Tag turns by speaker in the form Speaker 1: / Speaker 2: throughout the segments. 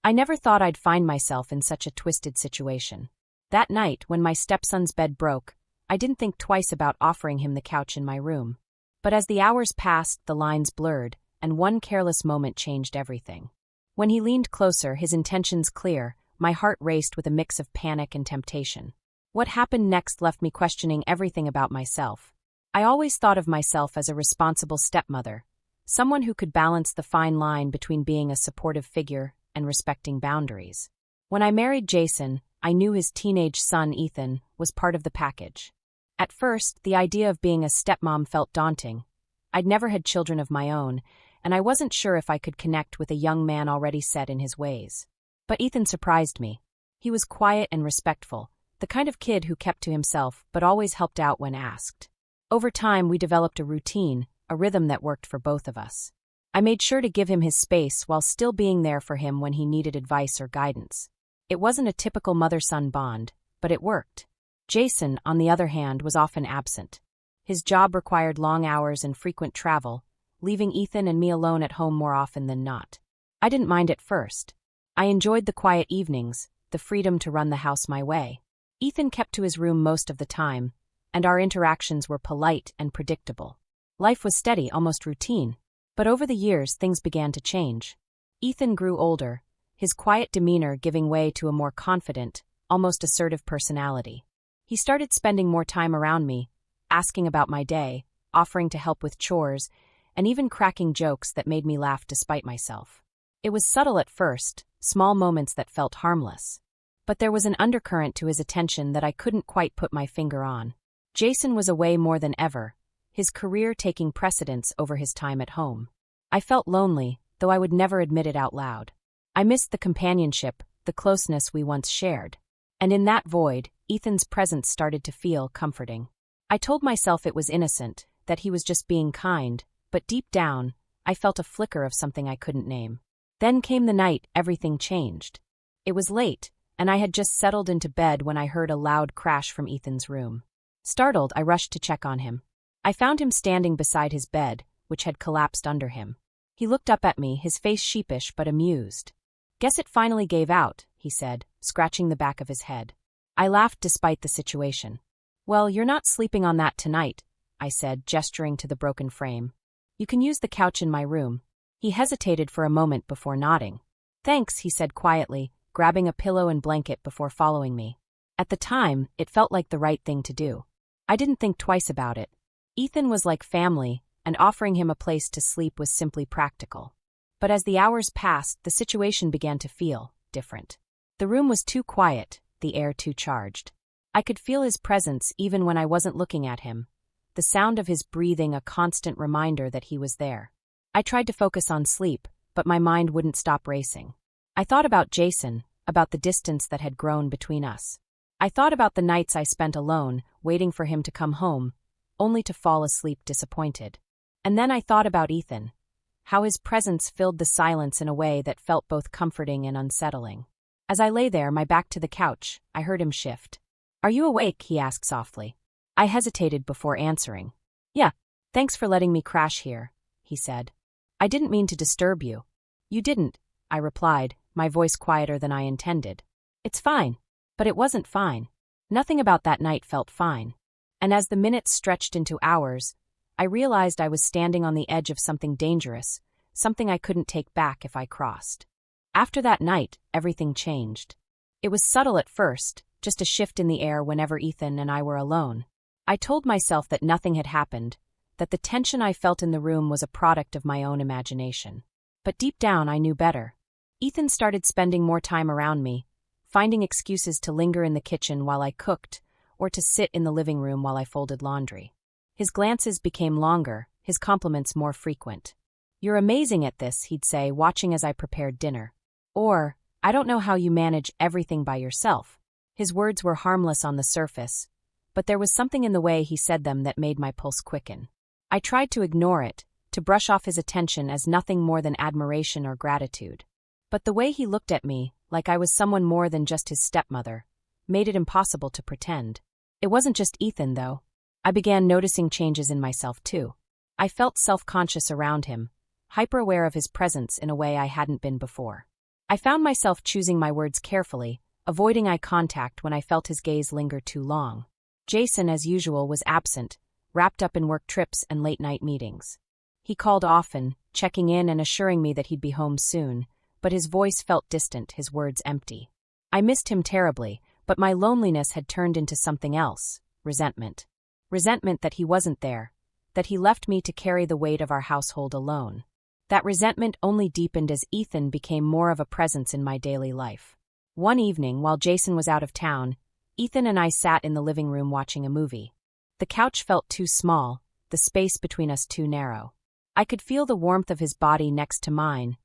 Speaker 1: I never thought I'd find myself in such a twisted situation. That night, when my stepson's bed broke, I didn't think twice about offering him the couch in my room. But as the hours passed, the lines blurred, and one careless moment changed everything. When he leaned closer, his intentions clear, my heart raced with a mix of panic and temptation. What happened next left me questioning everything about myself. I always thought of myself as a responsible stepmother, someone who could balance the fine line between being a supportive figure and respecting boundaries. When I married Jason, I knew his teenage son, Ethan, was part of the package. At first, the idea of being a stepmom felt daunting. I'd never had children of my own, and I wasn't sure if I could connect with a young man already set in his ways. But Ethan surprised me. He was quiet and respectful, the kind of kid who kept to himself but always helped out when asked. Over time, we developed a routine, a rhythm that worked for both of us. I made sure to give him his space while still being there for him when he needed advice or guidance. It wasn't a typical mother-son bond, but it worked. Jason, on the other hand, was often absent. His job required long hours and frequent travel, leaving Ethan and me alone at home more often than not. I didn't mind at first. I enjoyed the quiet evenings, the freedom to run the house my way. Ethan kept to his room most of the time, and our interactions were polite and predictable. Life was steady, almost routine. But over the years, things began to change. Ethan grew older, his quiet demeanor giving way to a more confident, almost assertive personality. He started spending more time around me, asking about my day, offering to help with chores, and even cracking jokes that made me laugh despite myself. It was subtle at first, small moments that felt harmless. But there was an undercurrent to his attention that I couldn't quite put my finger on. Jason was away more than ever, his career taking precedence over his time at home. I felt lonely, though I would never admit it out loud. I missed the companionship, the closeness we once shared. And in that void, Ethan's presence started to feel comforting. I told myself it was innocent, that he was just being kind, but deep down, I felt a flicker of something I couldn't name. Then came the night everything changed. It was late, and I had just settled into bed when I heard a loud crash from Ethan's room. Startled, I rushed to check on him. I found him standing beside his bed, which had collapsed under him. He looked up at me, his face sheepish but amused. "Guess it finally gave out," he said, scratching the back of his head. I laughed despite the situation. "Well, you're not sleeping on that tonight," I said, gesturing to the broken frame. "You can use the couch in my room." He hesitated for a moment before nodding. "Thanks," he said quietly, grabbing a pillow and blanket before following me. At the time, it felt like the right thing to do. I didn't think twice about it. Ethan was like family, and offering him a place to sleep was simply practical. But as the hours passed, the situation began to feel different. The room was too quiet, the air too charged. I could feel his presence even when I wasn't looking at him, the sound of his breathing a constant reminder that he was there. I tried to focus on sleep, but my mind wouldn't stop racing. I thought about Jason, about the distance that had grown between us. I thought about the nights I spent alone, waiting for him to come home, only to fall asleep disappointed. And then I thought about Ethan, how his presence filled the silence in a way that felt both comforting and unsettling. As I lay there, my back to the couch, I heard him shift. "Are you awake?" he asked softly. I hesitated before answering. "Yeah, thanks for letting me crash here," he said. "I didn't mean to disturb you." "You didn't," I replied, my voice quieter than I intended. "It's fine." But it wasn't fine. Nothing about that night felt fine. And as the minutes stretched into hours, I realized I was standing on the edge of something dangerous, something I couldn't take back if I crossed. After that night, everything changed. It was subtle at first, just a shift in the air whenever Ethan and I were alone. I told myself that nothing had happened, that the tension I felt in the room was a product of my own imagination. But deep down, I knew better. Ethan started spending more time around me, finding excuses to linger in the kitchen while I cooked, or to sit in the living room while I folded laundry. His glances became longer, his compliments more frequent. "You're amazing at this," he'd say, watching as I prepared dinner. Or, "I don't know how you manage everything by yourself." His words were harmless on the surface, but there was something in the way he said them that made my pulse quicken. I tried to ignore it, to brush off his attention as nothing more than admiration or gratitude. But the way he looked at me, like I was someone more than just his stepmother, made it impossible to pretend. It wasn't just Ethan, though. I began noticing changes in myself, too. I felt self-conscious around him, hyper-aware of his presence in a way I hadn't been before. I found myself choosing my words carefully, avoiding eye contact when I felt his gaze linger too long. Jason, as usual, was absent, wrapped up in work trips and late-night meetings. He called often, checking in and assuring me that he'd be home soon, but his voice felt distant, his words empty. I missed him terribly, but my loneliness had turned into something else, resentment. Resentment that he wasn't there, that he left me to carry the weight of our household alone. That resentment only deepened as Ethan became more of a presence in my daily life. One evening, while Jason was out of town, Ethan and I sat in the living room watching a movie. The couch felt too small, the space between us too narrow. I could feel the warmth of his body next to mine,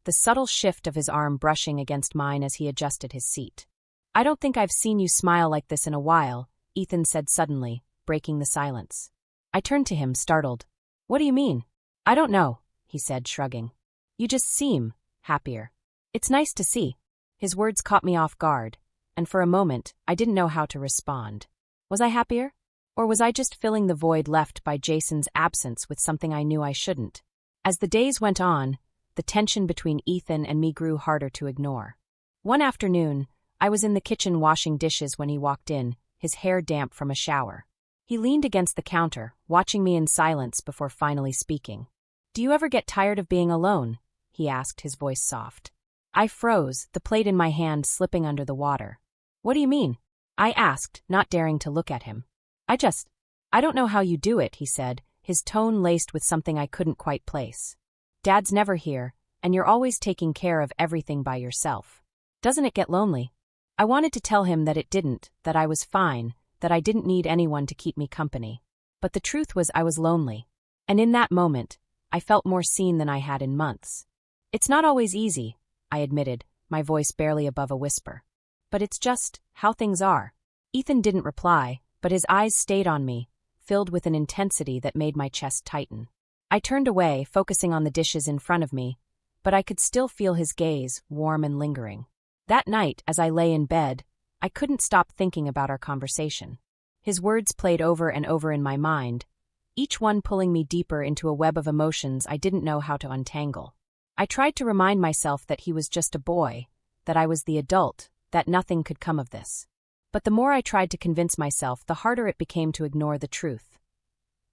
Speaker 1: the subtle shift of his arm brushing against mine as he adjusted his seat. "I don't think I've seen you smile like this in a while," Ethan said suddenly, breaking the silence. I turned to him, startled. "What do you mean?" "I don't know," he said, shrugging. "You just seem happier. It's nice to see." His words caught me off guard, and for a moment, I didn't know how to respond. Was I happier? Or was I just filling the void left by Jason's absence with something I knew I shouldn't? As the days went on, the tension between Ethan and me grew harder to ignore. One afternoon, I was in the kitchen washing dishes when he walked in, his hair damp from a shower. He leaned against the counter, watching me in silence before finally speaking. "Do you ever get tired of being alone?" he asked, his voice soft. I froze, the plate in my hand slipping under the water. "What do you mean?" I asked, not daring to look at him. I don't know how you do it," he said, his tone laced with something I couldn't quite place. "Dad's never here, and you're always taking care of everything by yourself. Doesn't it get lonely?" I wanted to tell him that it didn't, that I was fine, that I didn't need anyone to keep me company. But the truth was I was lonely. And in that moment, I felt more seen than I had in months. "It's not always easy," I admitted, my voice barely above a whisper. "But it's just how things are." Ethan didn't reply, but his eyes stayed on me, filled with an intensity that made my chest tighten. I turned away, focusing on the dishes in front of me, but I could still feel his gaze, warm and lingering. That night, as I lay in bed, I couldn't stop thinking about our conversation. His words played over and over in my mind, each one pulling me deeper into a web of emotions I didn't know how to untangle. I tried to remind myself that he was just a boy, that I was the adult, that nothing could come of this. But the more I tried to convince myself, the harder it became to ignore the truth.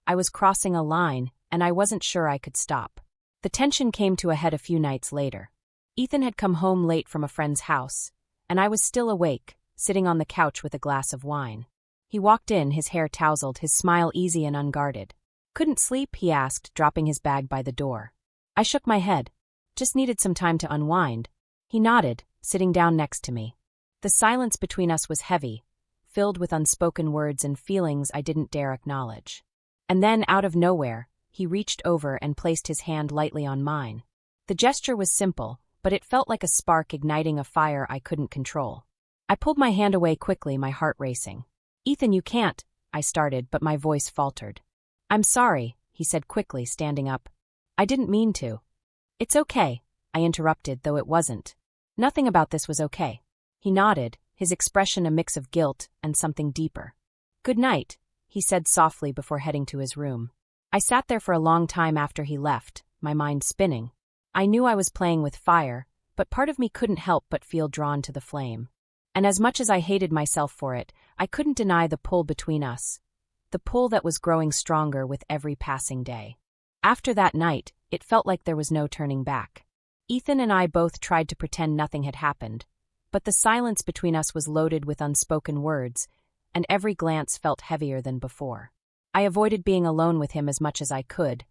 Speaker 1: I was crossing a line, and I wasn't sure I could stop. The tension came to a head a few nights later. Ethan had come home late from a friend's house, and I was still awake, sitting on the couch with a glass of wine. He walked in, his hair tousled, his smile easy and unguarded. "Couldn't sleep?" he asked, dropping his bag by the door. I shook my head. "Just needed some time to unwind." He nodded, sitting down next to me. The silence between us was heavy, filled with unspoken words and feelings I didn't dare acknowledge. And then, out of nowhere, he reached over and placed his hand lightly on mine. The gesture was simple, but it felt like a spark igniting a fire I couldn't control. I pulled my hand away quickly, my heart racing. "Ethan, you can't," I started, but my voice faltered. "I'm sorry," he said quickly, standing up. "I didn't mean to." "It's okay," I interrupted, though it wasn't. Nothing about this was okay. He nodded, his expression a mix of guilt and something deeper. "Good night," he said softly before heading to his room. I sat there for a long time after he left, my mind spinning. I knew I was playing with fire, but part of me couldn't help but feel drawn to the flame. And as much as I hated myself for it, I couldn't deny the pull between us, the pull that was growing stronger with every passing day. After that night, it felt like there was no turning back. Ethan and I both tried to pretend nothing had happened, but the silence between us was loaded with unspoken words, and every glance felt heavier than before. I avoided being alone with him as much as I could,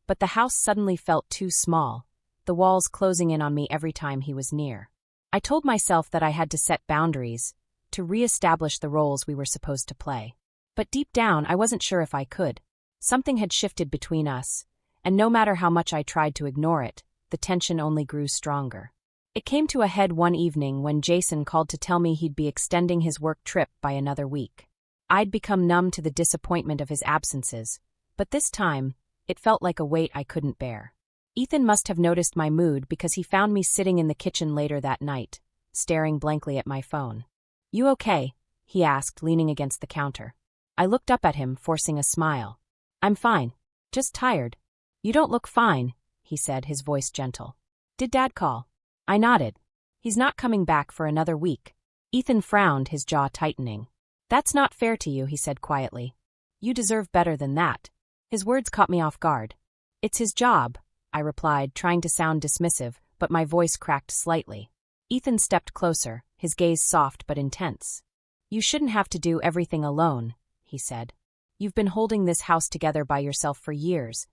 Speaker 1: but the house suddenly felt too small, the walls closing in on me every time he was near. I told myself that I had to set boundaries, to re-establish the roles we were supposed to play. But deep down, I wasn't sure if I could. Something had shifted between us, and no matter how much I tried to ignore it, the tension only grew stronger. It came to a head one evening when Jason called to tell me he'd be extending his work trip by another week. I'd become numb to the disappointment of his absences, but this time, it felt like a weight I couldn't bear. Ethan must have noticed my mood because he found me sitting in the kitchen later that night, staring blankly at my phone. "You okay?" he asked, leaning against the counter. I looked up at him, forcing a smile. "I'm fine. Just tired." "You don't look fine," he said, his voice gentle. "Did Dad call?" I nodded. He's not coming back for another week. Ethan frowned, his jaw tightening. That's not fair to you, he said quietly. You deserve better than that. His words caught me off guard. It's his job, I replied, trying to sound dismissive, but my voice cracked slightly. Ethan stepped closer, his gaze soft but intense. You shouldn't have to do everything alone, he said. You've been holding this house together by yourself for years,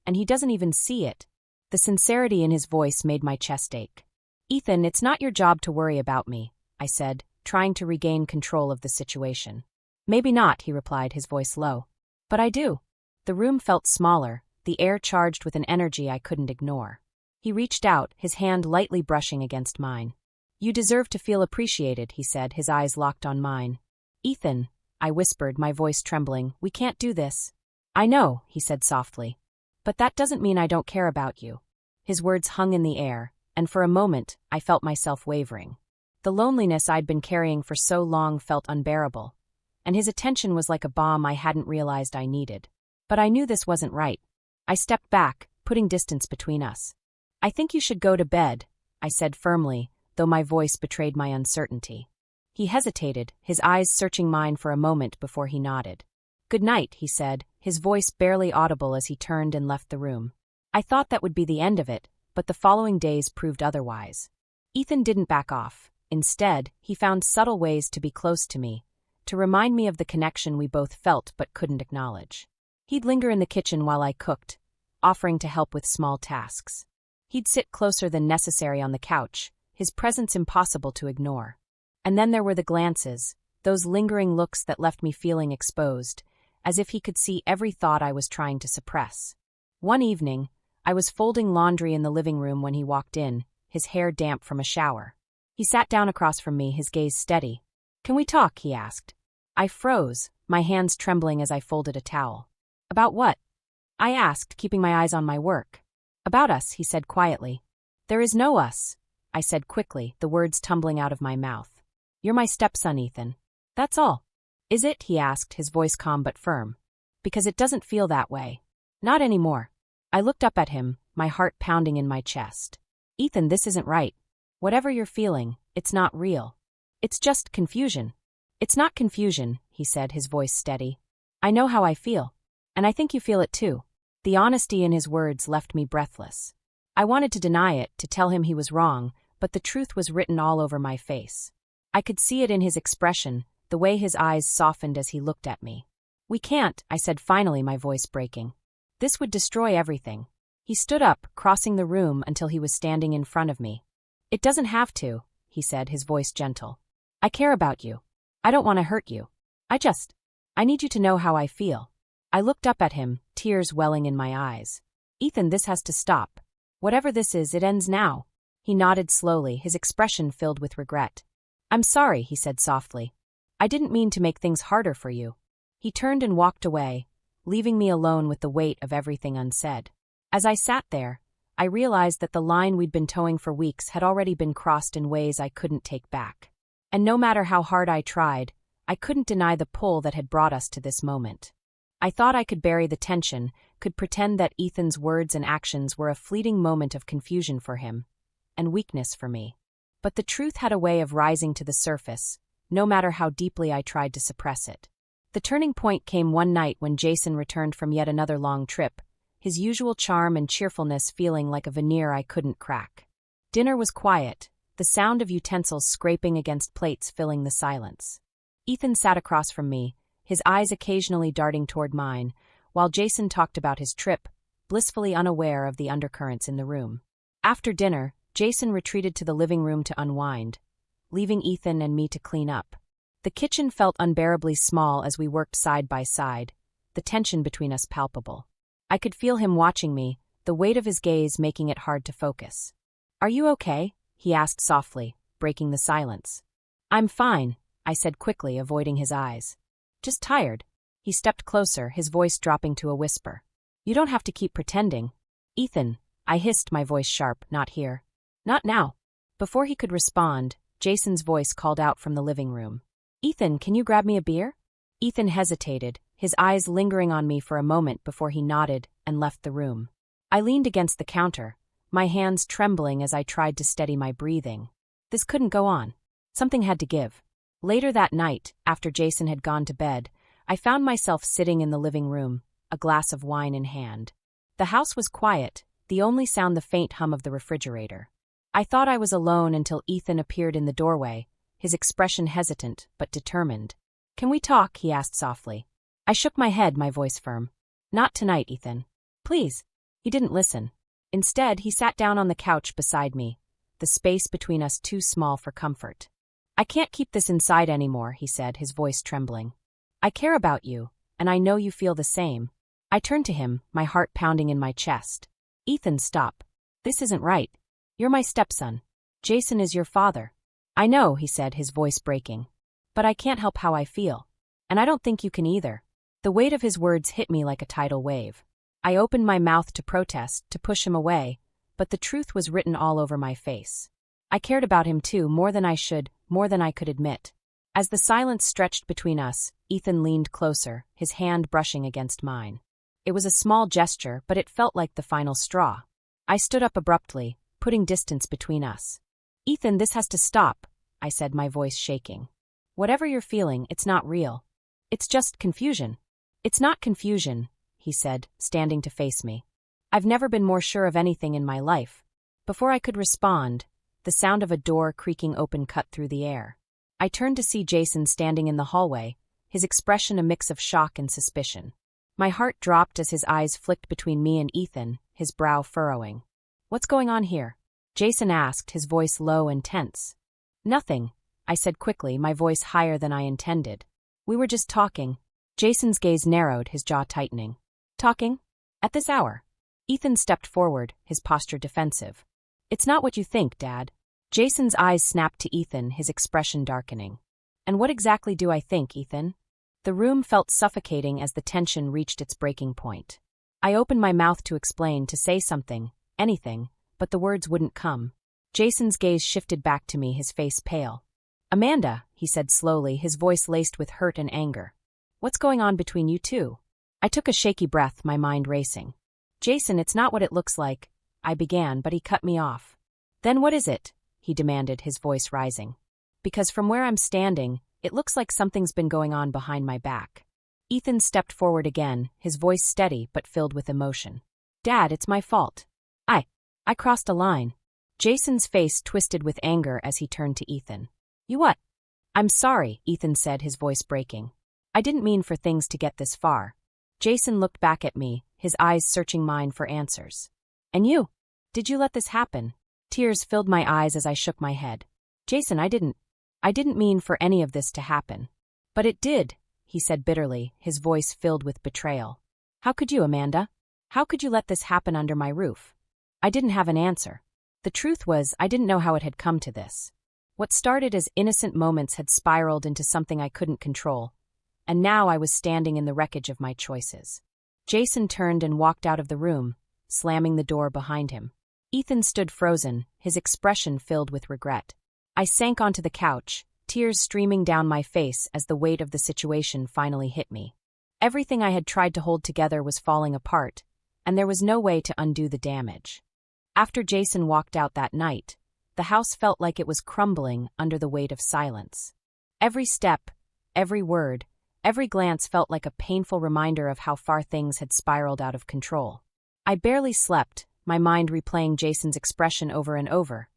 Speaker 1: and he doesn't even see it. The sincerity in his voice made my chest ache. Ethan, it's not your job to worry about me, I said, trying to regain control of the situation. Maybe not, he replied, his voice low. But I do. The room felt smaller, the air charged with an energy I couldn't ignore. He reached out, his hand lightly brushing against mine. You deserve to feel appreciated, he said, his eyes locked on mine. Ethan, I whispered, my voice trembling, we can't do this. I know, he said softly. But that doesn't mean I don't care about you. His words hung in the air, and for a moment, I felt myself wavering. The loneliness I'd been carrying for so long felt unbearable, and his attention was like a bomb I hadn't realized I needed. But I knew this wasn't right. I stepped back, putting distance between us. I think you should go to bed, I said firmly, though my voice betrayed my uncertainty. He hesitated, his eyes searching mine for a moment before he nodded. Good night, he said, his voice barely audible as he turned and left the room. I thought that would be the end of it, but the following days proved otherwise. Ethan didn't back off. Instead, he found subtle ways to be close to me, to remind me of the connection we both felt but couldn't acknowledge. He'd linger in the kitchen while I cooked, offering to help with small tasks. He'd sit closer than necessary on the couch, his presence impossible to ignore. And then there were the glances, those lingering looks that left me feeling exposed, as if he could see every thought I was trying to suppress. One evening, I was folding laundry in the living room when he walked in, his hair damp from a shower. He sat down across from me, his gaze steady. Can we talk? He asked. I froze, my hands trembling as I folded a towel. About what? I asked, keeping my eyes on my work. About us, he said quietly. There is no us, I said quickly, the words tumbling out of my mouth. You're my stepson, Ethan. That's all. Is it? He asked, his voice calm but firm. Because it doesn't feel that way. Not anymore. I looked up at him, my heart pounding in my chest. Ethan, this isn't right. Whatever you're feeling, it's not real. It's just confusion. It's not confusion, he said, his voice steady. I know how I feel. And I think you feel it too. The honesty in his words left me breathless. I wanted to deny it, to tell him he was wrong, but the truth was written all over my face. I could see it in his expression, the way his eyes softened as he looked at me. We can't, I said finally, my voice breaking. This would destroy everything. He stood up, crossing the room until he was standing in front of me. It doesn't have to, he said, his voice gentle. I care about you. I don't want to hurt you. I need you to know how I feel. I looked up at him, tears welling in my eyes. Ethan, this has to stop. Whatever this is, it ends now. He nodded slowly, his expression filled with regret. I'm sorry, he said softly. I didn't mean to make things harder for you. He turned and walked away, leaving me alone with the weight of everything unsaid. As I sat there, I realized that the line we'd been towing for weeks had already been crossed in ways I couldn't take back. And no matter how hard I tried, I couldn't deny the pull that had brought us to this moment. I thought I could bury the tension, could pretend that Ethan's words and actions were a fleeting moment of confusion for him, and weakness for me. But the truth had a way of rising to the surface, no matter how deeply I tried to suppress it. The turning point came one night when Jason returned from yet another long trip, his usual charm and cheerfulness feeling like a veneer I couldn't crack. Dinner was quiet, the sound of utensils scraping against plates filling the silence. Ethan sat across from me, his eyes occasionally darting toward mine, while Jason talked about his trip, blissfully unaware of the undercurrents in the room. After dinner, Jason retreated to the living room to unwind, leaving Ethan and me to clean up. The kitchen felt unbearably small as we worked side by side, the tension between us palpable. I could feel him watching me, the weight of his gaze making it hard to focus. Are you okay? He asked softly, breaking the silence. I'm fine, I said quickly, avoiding his eyes. Just tired. He stepped closer, his voice dropping to a whisper. You don't have to keep pretending. Ethan, I hissed, my voice sharp, not here. Not now. Before he could respond, Jason's voice called out from the living room. Ethan, can you grab me a beer? Ethan hesitated, his eyes lingering on me for a moment before he nodded and left the room. I leaned against the counter, my hands trembling as I tried to steady my breathing. This couldn't go on. Something had to give. Later that night, after Jason had gone to bed, I found myself sitting in the living room, a glass of wine in hand. The house was quiet, the only sound the faint hum of the refrigerator. I thought I was alone until Ethan appeared in the doorway, his expression hesitant but determined. "Can we talk?" he asked softly. I shook my head, my voice firm. "Not tonight, Ethan. Please." He didn't listen. Instead, he sat down on the couch beside me, the space between us too small for comfort. "I can't keep this inside anymore," he said, his voice trembling. "I care about you, and I know you feel the same." I turned to him, my heart pounding in my chest. "Ethan, stop. This isn't right. You're my stepson. Jason is your father." "I know," he said, his voice breaking. "But I can't help how I feel. And I don't think you can either." The weight of his words hit me like a tidal wave. I opened my mouth to protest, to push him away, but the truth was written all over my face. I cared about him too, more than I should, more than I could admit. As the silence stretched between us, Ethan leaned closer, his hand brushing against mine. It was a small gesture, but it felt like the final straw. I stood up abruptly, putting distance between us. "Ethan, this has to stop," I said, my voice shaking. "Whatever you're feeling, it's not real. It's just confusion." "It's not confusion," he said, standing to face me. "I've never been more sure of anything in my life." Before I could respond, the sound of a door creaking open cut through the air. I turned to see Jason standing in the hallway, his expression a mix of shock and suspicion. My heart dropped as his eyes flicked between me and Ethan, his brow furrowing. "What's going on here?" Jason asked, his voice low and tense. "Nothing," I said quickly, my voice higher than I intended. "We were just talking." Jason's gaze narrowed, his jaw tightening. "Talking? At this hour?" Ethan stepped forward, his posture defensive. "It's not what you think, Dad." Jason's eyes snapped to Ethan, his expression darkening. "And what exactly do I think, Ethan?" The room felt suffocating as the tension reached its breaking point. I opened my mouth to explain, to say something, anything, but the words wouldn't come. Jason's gaze shifted back to me, his face pale. "Amanda," he said slowly, his voice laced with hurt and anger. "What's going on between you two?" I took a shaky breath, my mind racing. "Jason, it's not what it looks like," I began, but he cut me off. "Then what is it?" he demanded, his voice rising. "Because from where I'm standing, it looks like something's been going on behind my back." Ethan stepped forward again, his voice steady but filled with emotion. "Dad, it's my fault. I crossed a line." Jason's face twisted with anger as he turned to Ethan. "You what?" "I'm sorry," Ethan said, his voice breaking. "I didn't mean for things to get this far." Jason looked back at me, his eyes searching mine for answers. "And you? Did you let this happen?" Tears filled my eyes as I shook my head. "Jason, I didn't mean for any of this to happen." "But it did," he said bitterly, his voice filled with betrayal. "How could you, Amanda? How could you let this happen under my roof?" I didn't have an answer. The truth was, I didn't know how it had come to this. What started as innocent moments had spiraled into something I couldn't control, and now I was standing in the wreckage of my choices. Jason turned and walked out of the room, slamming the door behind him. Ethan stood frozen, his expression filled with regret. I sank onto the couch, tears streaming down my face as the weight of the situation finally hit me. Everything I had tried to hold together was falling apart, and there was no way to undo the damage. After Jason walked out that night, the house felt like it was crumbling under the weight of silence. Every step, every word, every glance felt like a painful reminder of how far things had spiraled out of control. I barely slept, my mind replaying Jason's expression over and over.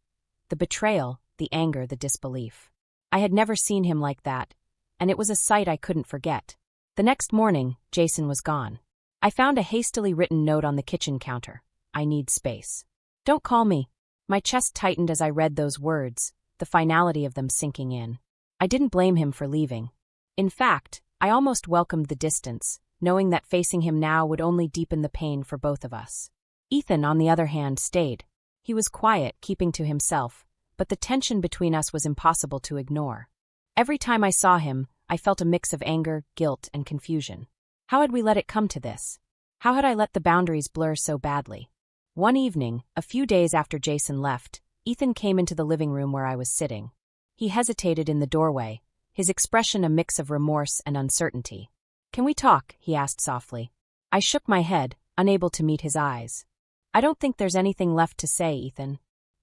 Speaker 1: The betrayal, the anger, the disbelief. I had never seen him like that, and it was a sight I couldn't forget. The next morning, Jason was gone. I found a hastily written note on the kitchen counter. "I need space. Don't call me." My chest tightened as I read those words, the finality of them sinking in. I didn't blame him for leaving. In fact, I almost welcomed the distance, knowing that facing him now would only deepen the pain for both of us. Ethan, on the other hand, stayed. He was quiet, keeping to himself, but the tension between us was impossible to ignore. Every time I saw him, I felt a mix of anger, guilt, and confusion. How had we let it come to this? How had I let the boundaries blur so badly? One evening, a few days after Jason left, Ethan came into the living room where I was sitting. He hesitated in the doorway, his expression a mix of remorse and uncertainty. "Can we talk?" he asked softly. I shook my head, unable to meet his eyes. "I don't think there's anything left to say, Ethan.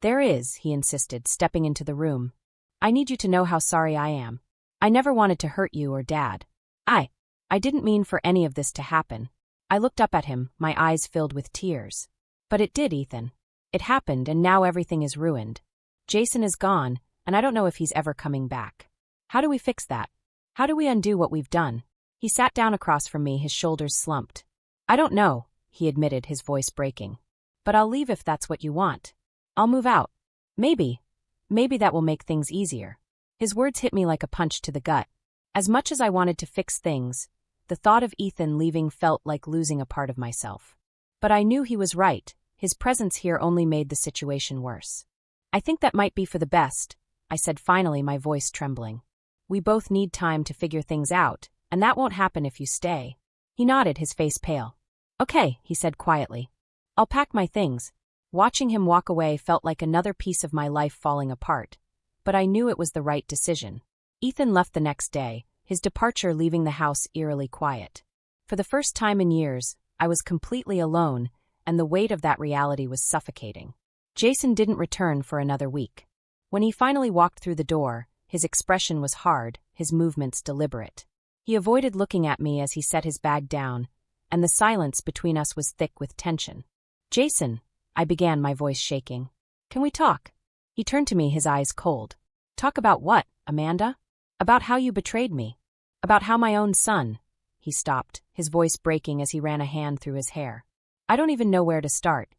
Speaker 1: There is, he insisted, stepping into the room. I need you to know how sorry I am. I never wanted to hurt you or Dad. I didn't mean for any of this to happen. I looked up at him, my eyes filled with tears. But it did, Ethan. It happened, and now everything is ruined. Jason is gone, and I don't know if he's ever coming back. How do we fix that? How do we undo what we've done? He sat down across from me, his shoulders slumped. I don't know, he admitted, his voice breaking. But I'll leave if that's what you want. I'll move out. Maybe that will make things easier. His words hit me like a punch to the gut. As much as I wanted to fix things, the thought of Ethan leaving felt like losing a part of myself. But I knew he was right. His presence here only made the situation worse. I think that might be for the best, I said finally, my voice trembling. We both need time to figure things out, and that won't happen if you stay. He nodded, his face pale. Okay, he said quietly. I'll pack my things. Watching him walk away felt like another piece of my life falling apart, but I knew it was the right decision. Ethan left the next day, his departure leaving the house eerily quiet. For the first time in years, I was completely alone, and the weight of that reality was suffocating. Jason didn't return for another week. When he finally walked through the door, his expression was hard, his movements deliberate. He avoided looking at me as he set his bag down, and the silence between us was thick with tension. Jason, I began, my voice shaking. Can we talk? He turned to me, his eyes cold. Talk about what, Amanda? About how you betrayed me. About how my own son. He stopped, his voice breaking as he ran a hand through his hair. I don't even know where to start.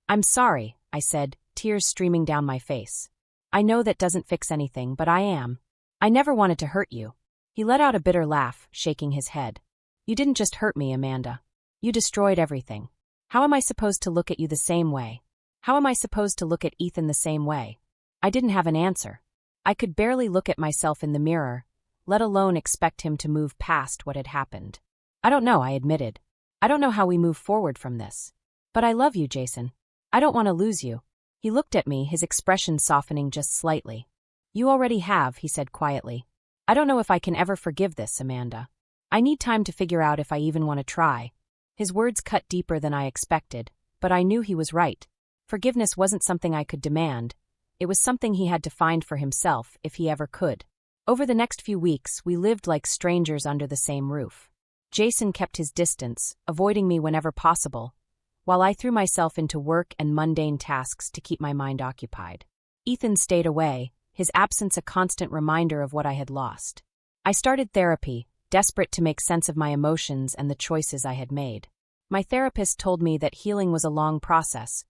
Speaker 1: I'm sorry, I said, tears streaming down my face. I know that doesn't fix anything, but I am. I never wanted to hurt you. He let out a bitter laugh, shaking his head. You didn't just hurt me, Amanda. You destroyed everything. How am I supposed to look at you the same way? How am I supposed to look at Ethan the same way? I didn't have an answer. I could barely look at myself in the mirror, let alone expect him to move past what had happened. I don't know, I admitted. I don't know how we move forward from this. But I love you, Jason. I don't want to lose you. He looked at me, his expression softening just slightly. You already have, he said quietly. I don't know if I can ever forgive this, Amanda. I need time to figure out if I even want to try. His words cut deeper than I expected, but I knew he was right. Forgiveness wasn't something I could demand. It was something he had to find for himself, if he ever could. Over the next few weeks, we lived like strangers under the same roof. Jason kept his distance, avoiding me whenever possible, while I threw myself into work and mundane tasks to keep my mind occupied. Ethan stayed away, his absence a constant reminder of what I had lost. I started therapy, desperate to make sense of my emotions and the choices I had made. My therapist told me that healing was a long process,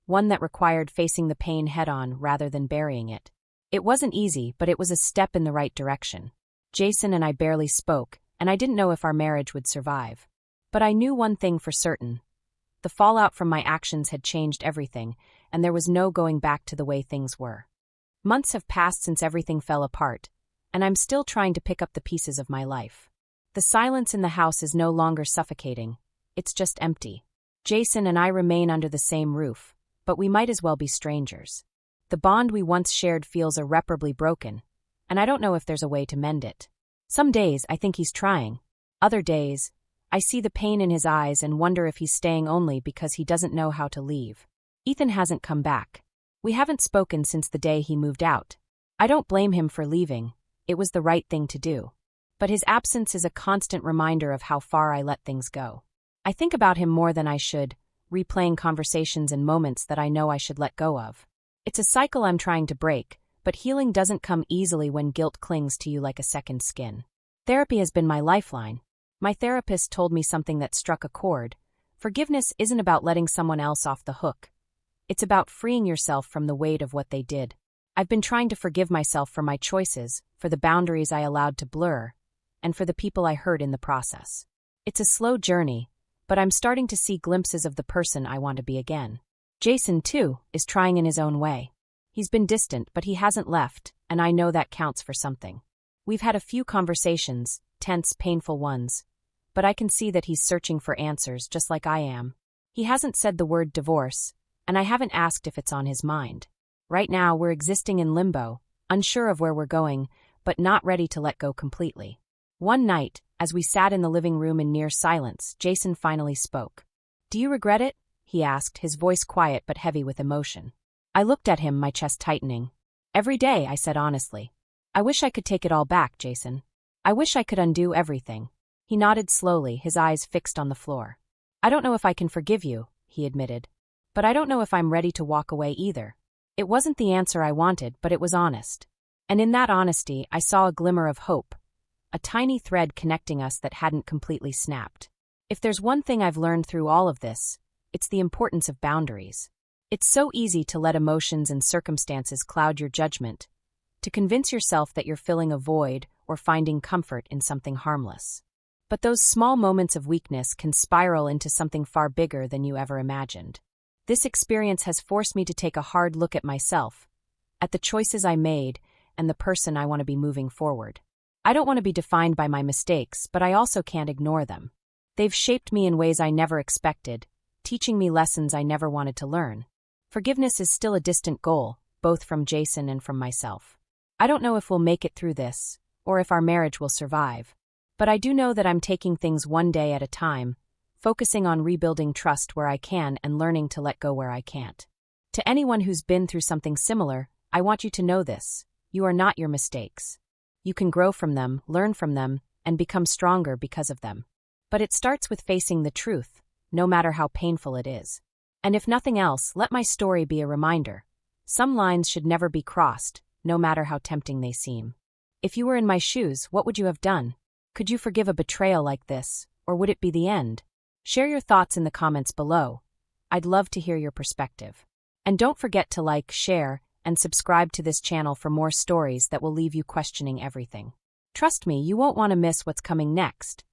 Speaker 1: one that required facing the pain head-on rather than burying it. It wasn't easy, but it was a step in the right direction. Jason and I barely spoke, and I didn't know if our marriage would survive. But I knew one thing for certain. The fallout from my actions had changed everything, and there was no going back to the way things were. Months have passed since everything fell apart, and I'm still trying to pick up the pieces of my life. The silence in the house is no longer suffocating, it's just empty. Jason and I remain under the same roof, but we might as well be strangers. The bond we once shared feels irreparably broken, and I don't know if there's a way to mend it. Some days I think he's trying. Other days, I see the pain in his eyes and wonder if he's staying only because he doesn't know how to leave. Ethan hasn't come back. We haven't spoken since the day he moved out. I don't blame him for leaving. It was the right thing to do. But his absence is a constant reminder of how far I let things go. I think about him more than I should, replaying conversations and moments that I know I should let go of. It's a cycle I'm trying to break, but healing doesn't come easily when guilt clings to you like a second skin. Therapy has been my lifeline. My therapist told me something that struck a chord. Forgiveness isn't about letting someone else off the hook. It's about freeing yourself from the weight of what they did. I've been trying to forgive myself for my choices, for the boundaries I allowed to blur, and for the people I hurt in the process. It's a slow journey, but I'm starting to see glimpses of the person I want to be again. Jason, too, is trying in his own way. He's been distant, but he hasn't left, and I know that counts for something. We've had a few conversations, tense, painful ones, but I can see that he's searching for answers just like I am. He hasn't said the word divorce, and I haven't asked if it's on his mind. Right now, we're existing in limbo, unsure of where we're going, but not ready to let go completely. One night, as we sat in the living room in near silence, Jason finally spoke. "Do you regret it?" he asked, his voice quiet but heavy with emotion. I looked at him, my chest tightening. Every day, I said honestly. I wish I could take it all back, Jason. I wish I could undo everything. He nodded slowly, his eyes fixed on the floor. I don't know if I can forgive you, he admitted. But I don't know if I'm ready to walk away either. It wasn't the answer I wanted, but it was honest. And in that honesty, I saw a glimmer of hope. A tiny thread connecting us that hadn't completely snapped. If there's one thing I've learned through all of this, it's the importance of boundaries. It's so easy to let emotions and circumstances cloud your judgment, to convince yourself that you're filling a void or finding comfort in something harmless. But those small moments of weakness can spiral into something far bigger than you ever imagined. This experience has forced me to take a hard look at myself, at the choices I made, and the person I want to be moving forward. I don't want to be defined by my mistakes, but I also can't ignore them. They've shaped me in ways I never expected, teaching me lessons I never wanted to learn. Forgiveness is still a distant goal, both from Jason and from myself. I don't know if we'll make it through this, or if our marriage will survive. But I do know that I'm taking things one day at a time, focusing on rebuilding trust where I can and learning to let go where I can't. To anyone who's been through something similar, I want you to know this. You are not your mistakes. You can grow from them, learn from them, and become stronger because of them. But it starts with facing the truth, no matter how painful it is. And if nothing else, let my story be a reminder. Some lines should never be crossed, no matter how tempting they seem. If you were in my shoes, what would you have done? Could you forgive a betrayal like this, or would it be the end? Share your thoughts in the comments below. I'd love to hear your perspective. And don't forget to like, share, and subscribe to this channel for more stories that will leave you questioning everything. Trust me, you won't want to miss what's coming next.